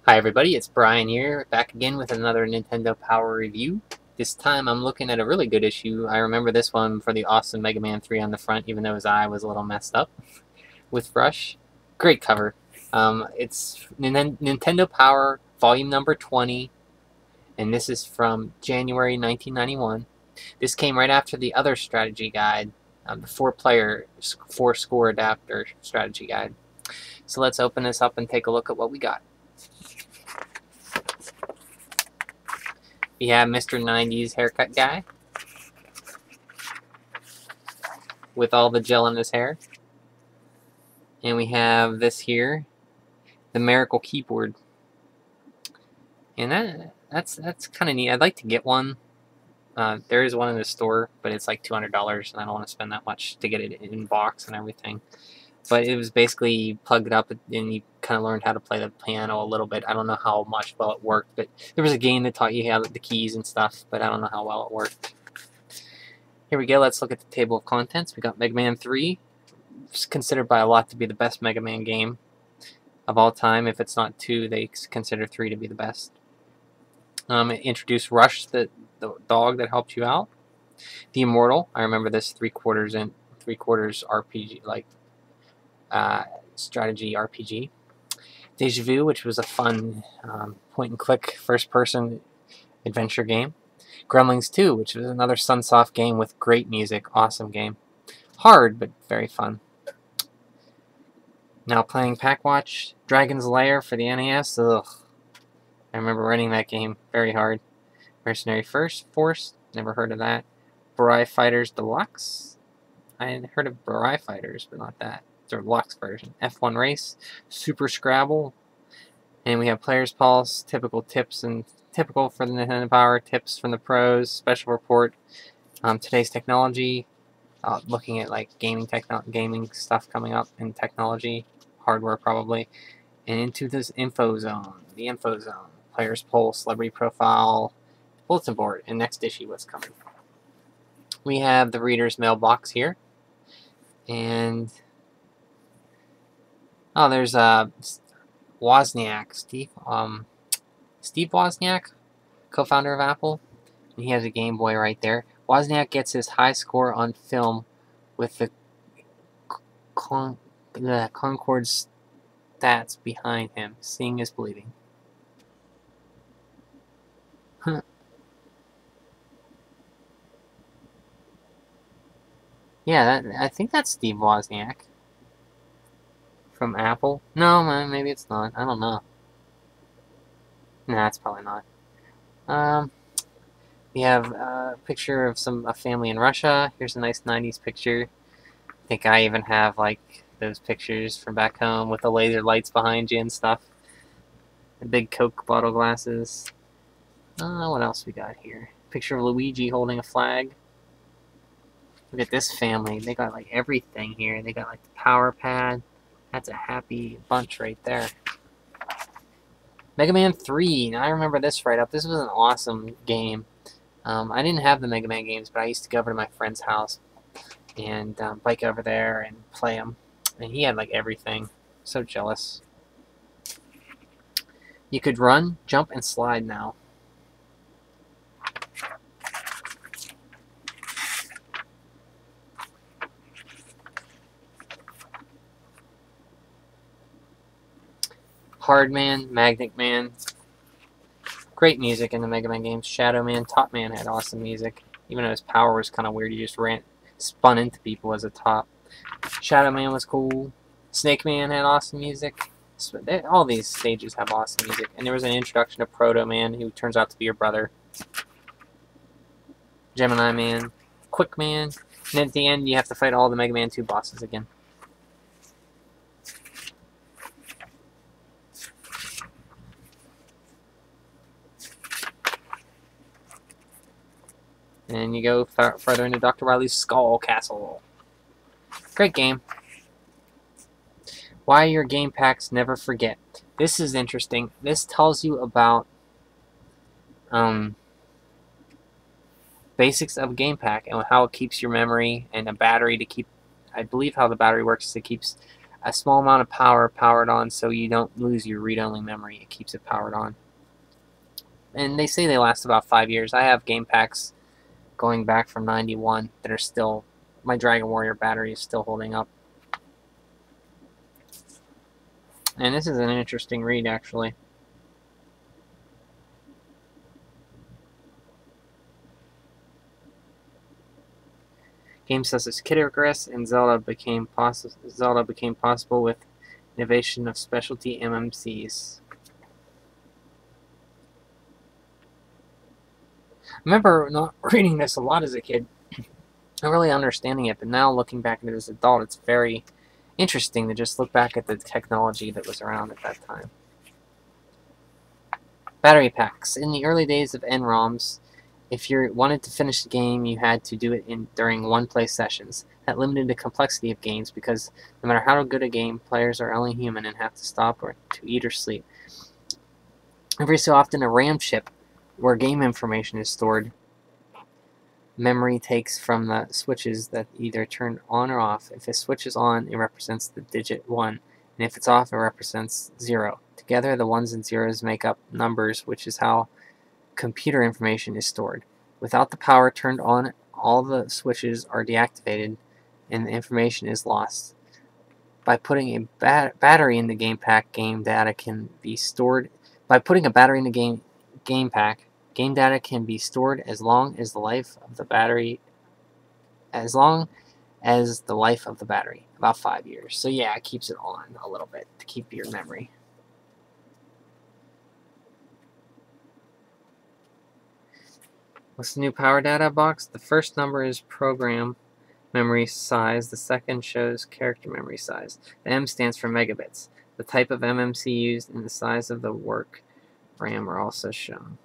Hi everybody, it's Brian here, back again with another Nintendo Power review. This time I'm looking at a really good issue. I remember this one for the awesome Mega Man 3 on the front, even though his eye was a little messed up with Rush. Great cover. It's Nintendo Power Volume Number 20, and this is from January 1991. This came right after the other strategy guide, the 4-player, 4-score adapter strategy guide. So let's open this up and take a look at what we got. We have Mr. 90s haircut guy with all the gel in his hair. And we have this here, the Miracle Keyboard. And that's kind of neat. I'd like to get one. There is one in the store, but it's like $200, and I don't want to spend that much to get it in box and everything. But it was basically you plugged it up and you kind of learned how to play the piano a little bit. I don't know how much well it worked, but there was a game that taught you how the keys and stuff, but I don't know how well it worked. Here we go, let's look at the table of contents. We got Mega Man 3. It's considered by a lot to be the best Mega Man game of all time. If it's not 2, they consider 3 to be the best. It introduced Rush, the dog that helped you out. The Immortal, I remember this 3/4 RPG, like strategy RPG. Deja Vu, which was a fun point-and-click first-person adventure game. Gremlins 2, which was another Sunsoft game with great music. Awesome game. Hard, but very fun. Now playing Pack-Watch. Dragon's Lair for the NES. Ugh. I remember running that game. Very hard. Mercenary Force. Never heard of that. Burai Fighters Deluxe. I had heard of Burai Fighters, but not that. It's a deluxe version. F1 Race. Super Scrabble. And we have Player's Pulse. Typical tips and typical for the Nintendo Power. Tips from the pros. Special report. Today's technology. Looking at like gaming stuff coming up in technology. Hardware probably. And into this info zone. The info zone. Player's poll, celebrity profile, bulletin board, and next issue what's coming. We have the reader's mailbox here. And oh, there's Wozniak, Steve Wozniak, co-founder of Apple. And he has a Game Boy right there. Wozniak gets his high score on film with the Concord stats behind him. Seeing is believing. Huh. Yeah, I think that's Steve Wozniak from Apple. No, maybe it's not. I don't know. Nah, it's probably not. We have a picture of a family in Russia. Here's a nice 90s picture. I think I even have like those pictures from back home with the laser lights behind you and stuff. The big Coke bottle glasses. What else we got here? Picture of Luigi holding a flag. Look at this family. They got like everything here. They got like the power pad. That's a happy bunch right there. Mega Man 3. Now I remember this right up. This was an awesome game. I didn't have the Mega Man games, but I used to go over to my friend's house and bike over there and play them. And he had like everything. So jealous. You could run, jump, and slide now. Hard Man, Magnet Man. Great music in the Mega Man games. Shadow Man, Top Man had awesome music. Even though his power was kind of weird, he just spun into people as a top. Shadow Man was cool. Snake Man had awesome music. All these stages have awesome music. And there was an introduction to Proto Man, who turns out to be your brother. Gemini Man, Quick Man. And at the end, you have to fight all the Mega Man 2 bosses again. And you go further into Dr. Wily's Skull Castle. Great game. Why your game packs never forget. This is interesting. This tells you about basics of a game pack and how it keeps your memory and a battery to keep. I believe how the battery works is it keeps a small amount of power powered on so you don't lose your read-only memory. It keeps it powered on. And they say they last about 5 years. I have game packs going back from 91 that are still, my Dragon Warrior battery is still holding up. And this is an interesting read, actually. Games such as Kid Icarus and Zelda became possible with innovation of specialty MMCs. I remember not reading this a lot as a kid, not really understanding it, but now looking back at it as an adult, it's very interesting to just look back at the technology that was around at that time. Battery packs. In the early days of NROMs, if you wanted to finish the game, you had to do it during one-play sessions. That limited the complexity of games because no matter how good a game, players are only human and have to stop or to eat or sleep. Every so often, a RAM chip, where game information is stored, memory takes from the switches that either turn on or off. If a switch is on, it represents the digit 1, and if it's off, it represents 0. Together, the 1s and 0s make up numbers, which is how computer information is stored. Without the power turned on, all the switches are deactivated and the information is lost. By putting a battery in the game pack, game data can be stored. By putting a battery in the game pack, game data can be stored as long as the life of the battery, about 5 years. So yeah, it keeps it on a little bit to keep your memory. What's the new power data box? The first number is program memory size. The second shows character memory size. The M stands for megabits. The type of MMC used and the size of the work RAM are also shown.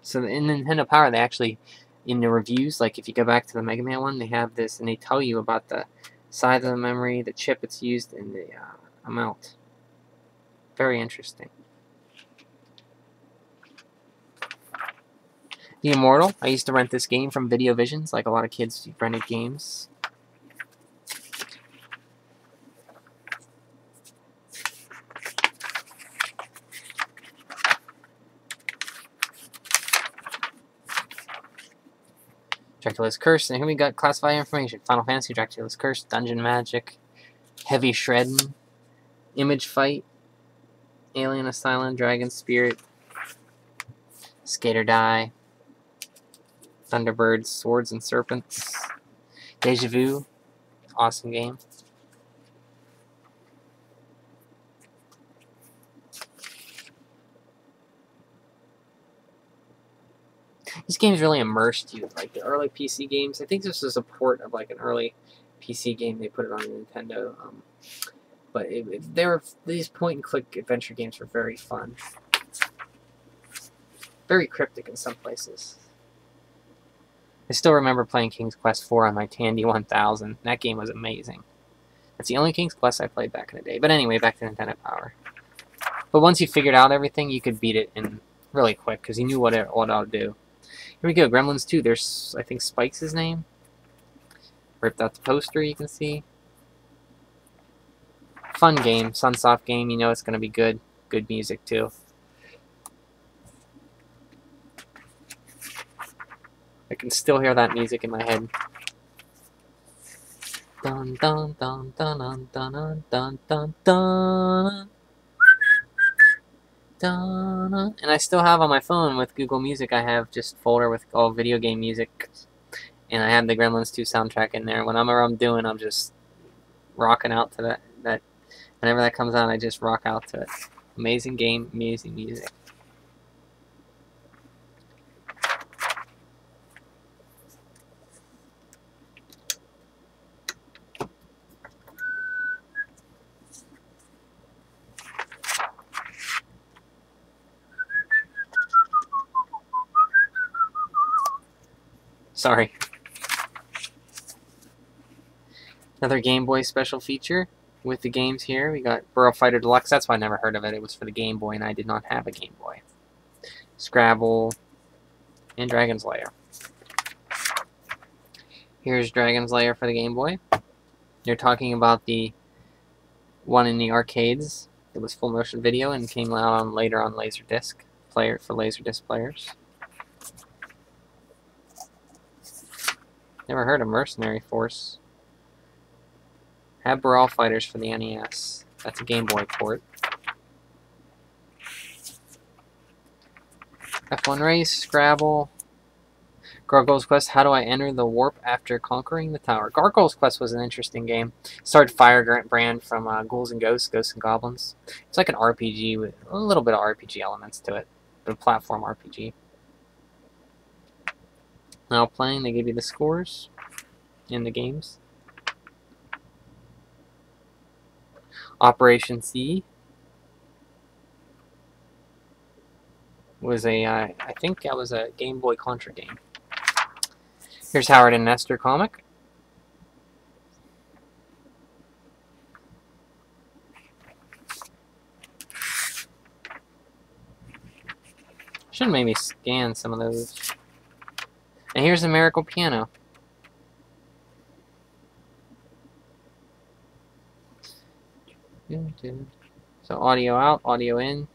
So in Nintendo Power, they actually, in the reviews, like if you go back to the Mega Man one, they have this and they tell you about the size of the memory, the chip it's used, and the amount. Very interesting. The Immortal. I used to rent this game from Video Visions, like a lot of kids rented games. Dracula's Curse, and here we got classified information. Final Fantasy, Dracula's Curse, Dungeon Magic, Heavy Shredding, Image Fight, Alien Asylum, Dragon Spirit, Skate or Die, Thunderbirds, Swords and Serpents, Deja Vu, awesome game. These games really immersed you, like the early PC games. I think this was a port of like an early PC game. They put it on Nintendo, but these point-and-click adventure games were very fun, very cryptic in some places. I still remember playing King's Quest IV on my Tandy 1000. That game was amazing. That's the only King's Quest I played back in the day. But anyway, back to Nintendo Power. But once you figured out everything, you could beat it in really quick because you knew what it would do. Here we go, Gremlins 2. There's, I think, Spike's his name. Ripped out the poster, you can see. Fun game, Sunsoft game. You know it's going to be good. Good music, too. I can still hear that music in my head. Dun dun dun dun dun dun dun dun dun. And I still have on my phone with Google Music, I have just folder with all video game music, and I have the Gremlins 2 soundtrack in there. Whenever I'm doing, I'm just rocking out to that. Whenever that comes on, I just rock out to it. Amazing game, amazing music. Sorry. Another Game Boy special feature with the games here. We got Burrow Fighter Deluxe. That's why I never heard of it. It was for the Game Boy, and I did not have a Game Boy. Scrabble, and Dragon's Lair. Here's Dragon's Lair for the Game Boy. You're talking about the one in the arcades. It was full motion video and came out on later on Laserdisc player for Laserdisc players. Never heard of Mercenary Force. Had Brawl Fighters for the NES. That's a Game Boy port. F1 Race, Scrabble. Gargoyle's Quest, how do I enter the warp after conquering the tower? Gargoyle's Quest was an interesting game. Started Firebrand from Ghouls and Ghosts, Ghosts and Goblins. It's like an RPG with a little bit of RPG elements to it. But a platform RPG. Now playing, they give you the scores in the games. Operation C was a, I think that was a Game Boy Contra game. Here's Howard and Nestor comic. Should maybe scan some of those. And here's a Miracle Piano. So audio out, audio in.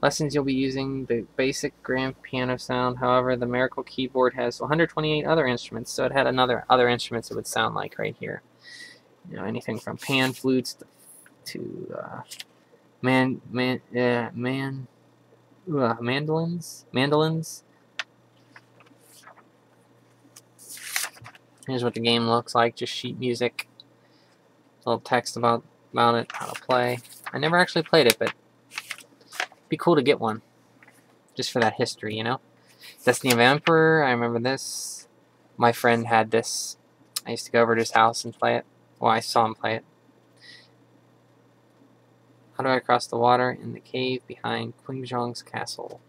Lessons you'll be using the basic grand piano sound. However, the Miracle keyboard has 128 other instruments, so it had other instruments it would sound like right here. You know, anything from pan flutes to mandolins. Here's what the game looks like, just sheet music. A little text about it, how to play. I never actually played it, but it'd be cool to get one. Just for that history, you know? Destiny of Emperor, I remember this. My friend had this. I used to go over to his house and play it. Well, I saw him play it. How do I cross the water in the cave behind Qingzhong's castle?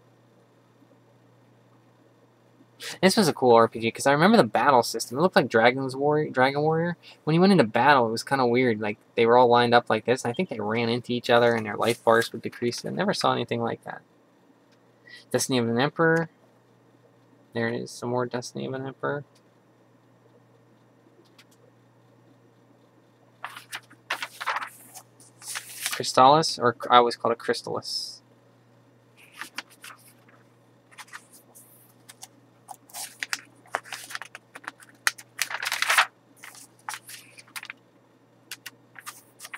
This was a cool RPG because I remember the battle system. It looked like Dragon Warrior. When you went into battle, it was kind of weird. Like they were all lined up like this, and I think they ran into each other, and their life bars would decrease. I never saw anything like that. Destiny of an Emperor. There it is. Some more Destiny of an Emperor. Crystalis, or I always call it Crystalis.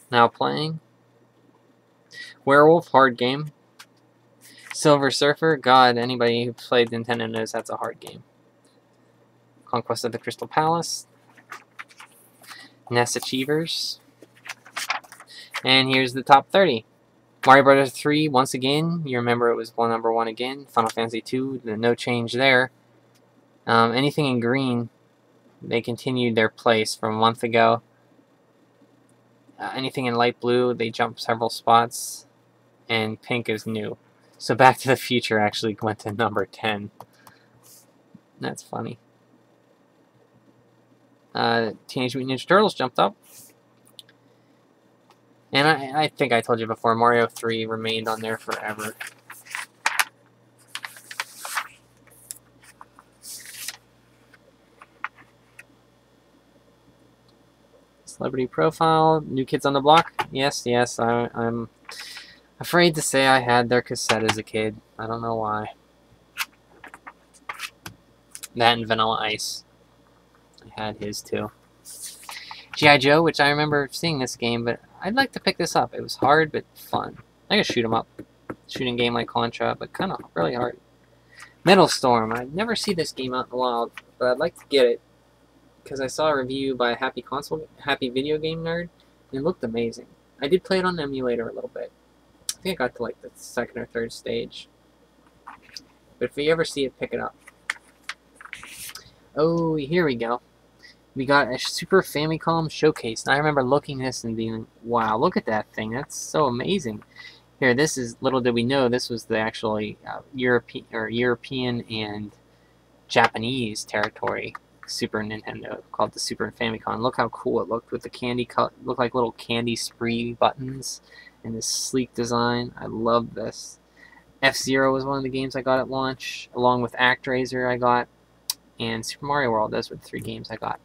Now playing. Werewolf, hard game. Silver Surfer, God, anybody who played Nintendo knows that's a hard game. Conquest of the Crystal Palace. NES Achievers. And here's the top 30. Mario Bros. 3, once again, you remember it was number 1 again. Final Fantasy 2, no change there. Anything in green, they continued their place from a month ago. Anything in light blue, they jumped several spots. And pink is new. So Back to the Future actually went to number 10. That's funny. Teenage Mutant Ninja Turtles jumped up. And I think I told you before, Mario 3 remained on there forever. Celebrity Profile, New Kids on the Block. Yes, I'm afraid to say I had their cassette as a kid. I don't know why. That and Vanilla Ice. I had his too. G.I. Joe, which I remember seeing this game, but I'd like to pick this up. It was hard, but fun. I could shoot 'em up. Shooting game like Contra, but kind of really hard. Metal Storm. I'd never see this game out in the wild, but I'd like to get it because I saw a review by a Happy Video Game Nerd, and it looked amazing. I did play it on the emulator a little bit. I think I got to like the second or third stage. But if you ever see it, pick it up. Oh, here we go. We got a Super Famicom Showcase. And I remember looking at this and being, wow, look at that thing. That's so amazing. Here, this is, little did we know, this was the actually European and Japanese territory Super Nintendo, called the Super Famicom. Look how cool it looked with the candy cut. Looked like little candy spree buttons and this sleek design. I love this. F-Zero was one of the games I got at launch, along with ActRaiser I got, and Super Mario World. Those were the 3 games I got.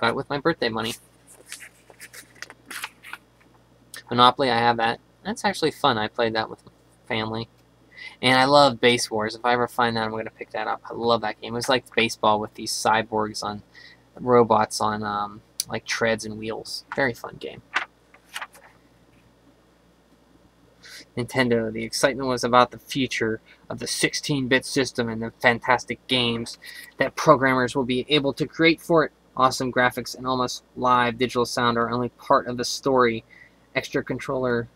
Got it with my birthday money. Monopoly, I have that. That's actually fun. I played that with family. And I love Base Wars. If I ever find that, I'm going to pick that up. I love that game. It was like baseball with these cyborgs on robots on like treads and wheels. Very fun game. Nintendo, the excitement was about the future of the 16-bit system and the fantastic games that programmers will be able to create for it. Awesome graphics and almost live digital sound are only part of the story. Extra controller,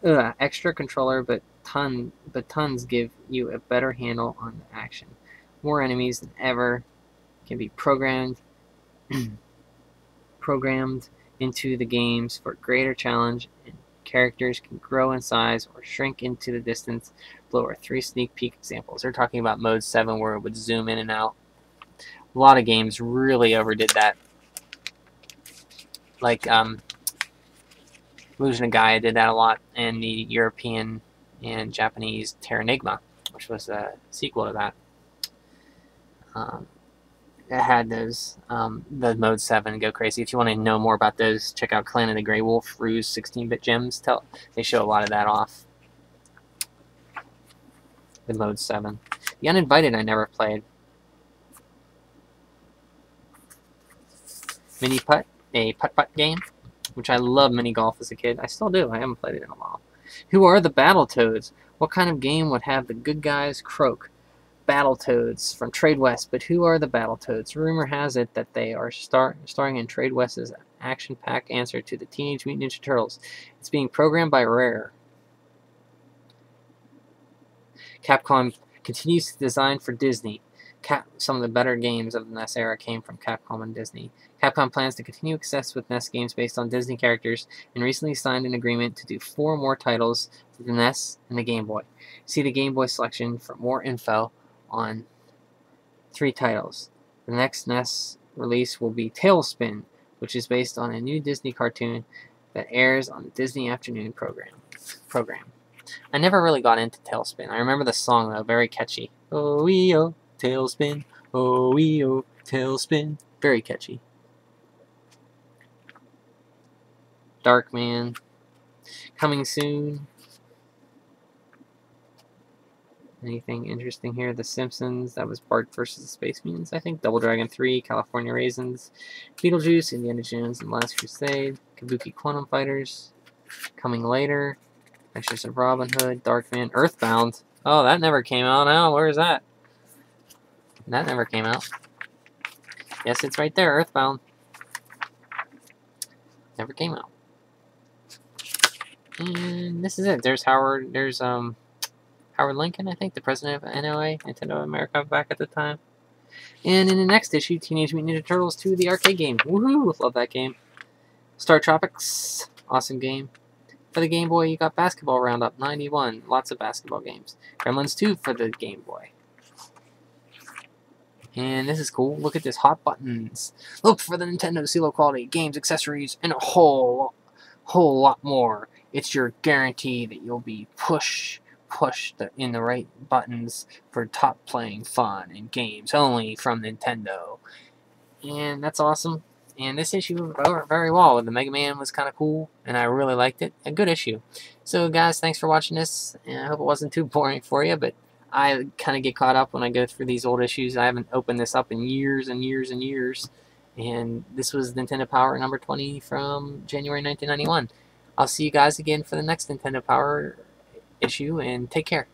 but tons give you a better handle on the action. More enemies than ever can be programmed into the games for greater challenge, and characters can grow in size or shrink into the distance. Below are 3 sneak peek examples. They're talking about Mode 7 where it would zoom in and out. A lot of games really overdid that. Like Illusion of Gaia did that a lot, and the European and Japanese Terranigma, which was a sequel to that. It had those, the Mode 7 Go Crazy. If you want to know more about those, check out Clan of the Grey Wolf, Ruse 16-bit Gems. They show a lot of that off. The Mode 7. The Uninvited I never played. Mini Putt, a putt-putt game, which I love mini golf as a kid. I still do. I haven't played it in a while. Who are the Battletoads? What kind of game would have the good guys croak? Battletoads from Trade West, but who are the Battletoads? Rumor has it that they are starring in Trade West's action-packed answer to the Teenage Mutant Ninja Turtles. It's being programmed by Rare. Capcom continues to design for Disney. Some of the better games of the NES era came from Capcom and Disney. Capcom plans to continue success with NES games based on Disney characters and recently signed an agreement to do 4 more titles for the NES and the Game Boy. See the Game Boy selection for more info on 3 titles. The next NES release will be Tailspin, which is based on a new Disney cartoon that airs on the Disney Afternoon program. I never really got into Tailspin. I remember the song though, very catchy. Oh wee oh, Tailspin, oh wee oh, Tailspin. Very catchy. Darkman, coming soon. Anything interesting here? The Simpsons, that was Bart versus the Space Mutants, I think. Double Dragon 3, California Raisins, Beetlejuice, Indiana Jones and Last Crusade, Kabuki Quantum Fighters, coming later. Adventures of Robin Hood, Darkman, Earthbound. Oh, that never came out now. Where is that? That never came out. Yes, it's right there, Earthbound. Never came out. And this is it. There's Howard Lincoln, I think, the president of NOA, Nintendo America, back at the time. And in the next issue, Teenage Mutant Ninja Turtles 2, the arcade game. Woohoo! Love that game. Star Tropics, awesome game. For the Game Boy, you got Basketball Roundup 91, lots of basketball games. Gremlins 2 for the Game Boy. And this is cool. Look at this, Hot Buttons. Look for the Nintendo CeeLo quality, games, accessories, and a whole lot more. It's your guarantee that you'll be pushed in the right buttons for top playing fun and games only from Nintendo. And that's awesome. And this issue went very well. The Mega Man was kind of cool, and I really liked it. A good issue. So, guys, thanks for watching this. And I hope it wasn't too boring for you, but I kind of get caught up when I go through these old issues. I haven't opened this up in years and years and years. And this was Nintendo Power number 20 from January 1991. I'll see you guys again for the next Nintendo Power issue, and take care.